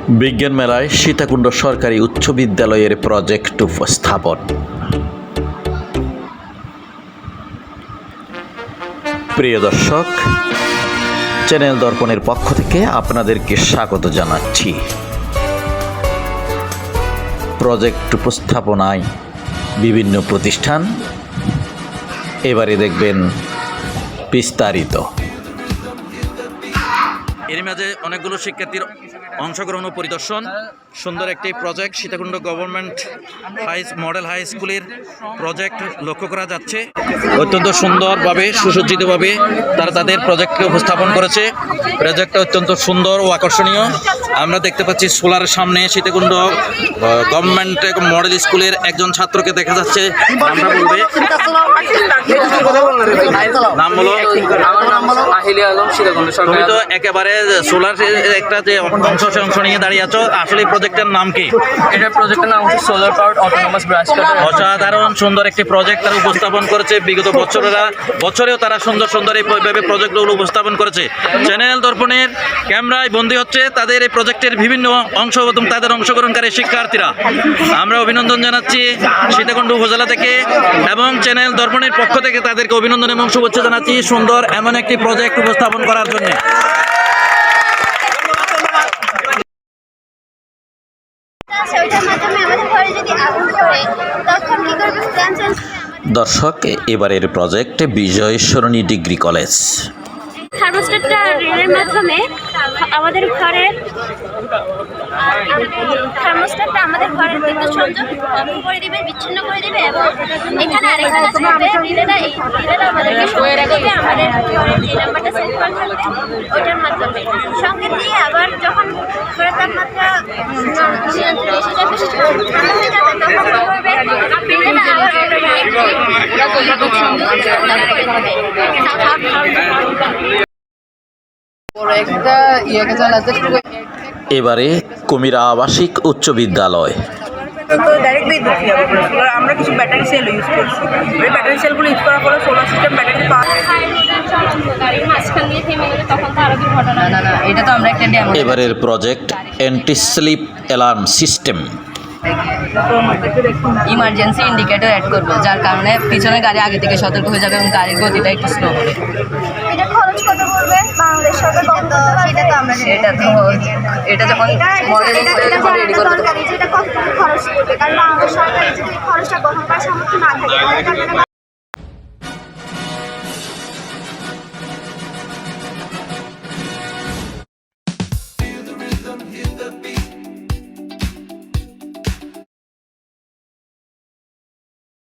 বিজ্ঞান মেলায় সীতাকুণ্ড সরকারি উচ্চ বিদ্যালয়ের প্রজেক্ট উপস্থাপন। প্রিয় দর্শক, চ্যানেল দর্পণের পক্ষ থেকে আপনাদেরকে স্বাগত জানাচ্ছি। প্রজেক্ট উপস্থাপনায় বিভিন্ন প্রতিষ্ঠান, এবারে দেখবেন বিস্তারিত। এর মাঝে অনেকগুলো শিক্ষার্থীর অংশগ্রহণ ও পরিদর্শন। সুন্দর একটি project, Sitakunda government model high স্কুলের প্রজেক্ট লক্ষ্য করা যাচ্ছে। অত্যন্ত সুন্দরভাবে সুসজ্জিতভাবে তারা তাদের প্রজেক্টকে উপস্থাপন করেছে। প্রজেক্টটা অত্যন্ত সুন্দর ও আকর্ষণীয়। আমরা দেখতে পাচ্ছি সোলারের সামনে সীতাকুণ্ড গভর্নমেন্ট মডেল স্কুলের একজন ছাত্রকে দেখা যাচ্ছে। নামটা বলবে, নাম বলো। তুমি তো একেবারে সোলার একটা যে অংশ নিয়ে দাঁড়িয়ে আছো, আসলে প্রজেক্টের নাম কি? এটার প্রজেক্টের নাম হচ্ছে সোলার পাওয়ার্ড অটোনোমাস ব্রাশ কাটার। অসাধারণ সুন্দর একটি প্রজেক্ট তারা উপস্থাপন করেছে। বিগত বছরেও তারা সুন্দর এইভাবে প্রজেক্টগুলো উপস্থাপন করেছে। চ্যানেল দর্পণের ক্যামেরায় বন্দী হচ্ছে তাদের এই প্রজেক্টের বিভিন্ন অংশ এবং তাদের অংশগ্রহণকারী শিক্ষার্থীরা। আমরা অভিনন্দন জানাচ্ছি সীতাকুণ্ড উপজেলা থেকে এবং চ্যানেল দর্পণের পক্ষ থেকে তাদেরকে অভিনন্দন এবং শুভেচ্ছা জানাচ্ছি সুন্দর এমন একটি প্রজেক্ট উপস্থাপন করার জন্য। দর্শক, এবারের প্রজেক্ট বিজয় সরণী ডিগ্রি কলেজ। থার্মোস্ট্যাটটা রিলের মাধ্যমে আমাদের ঘরের বিদ্যুৎ সংযোগ বন্ধ করে দিবে, বিচ্ছিন্ন করে দিবে এবং এখানে আরেকটা কাজ করবে। রিলেটা আমাদেরকে সংকেত দিবে, আমাদের ঘরের যে নাম্বারটা সেট করা থাকবে ওটার মাধ্যমে সংকেত দিয়ে আবার যখন ঘরের তাপমাত্রা নিয়ন্ত্রণে এসে যাবে, ঠান্ডা হয়ে যাবে, তখন কী করবে? রিলেটা আবার বিদ্যুৎ সংযোগ বন্ধ করে দিবে। এবারে কুমিরা আবাসিক উচ্চ বিদ্যালয়। আমরা কিছু ব্যাটারি সেল ইউজ করছি। ওই ব্যাটারি সেলগুলো ইউজ করার ফলে সোলার সিস্টেম ব্যাটারি এবারের project anti slip alarm system. Emergency indicator add করবো, যার কারণে পিছনে গাড়ি আগে থেকে সতর্ক হয়ে যাবে এবং গাড়ির গতিটা একটু স্লো হবে। এটা খরচ কত পড়বে বাংলাদেশ সরকার কত? সেটা তো আমরা এটা যখন মডেলিং করে যখন রেডি করব দরকারি, যেটা কত খরচ পড়বে, কারণ বাংলাদেশ সরকার যদি খরচটা বহন করার সামর্থ্য না থাকে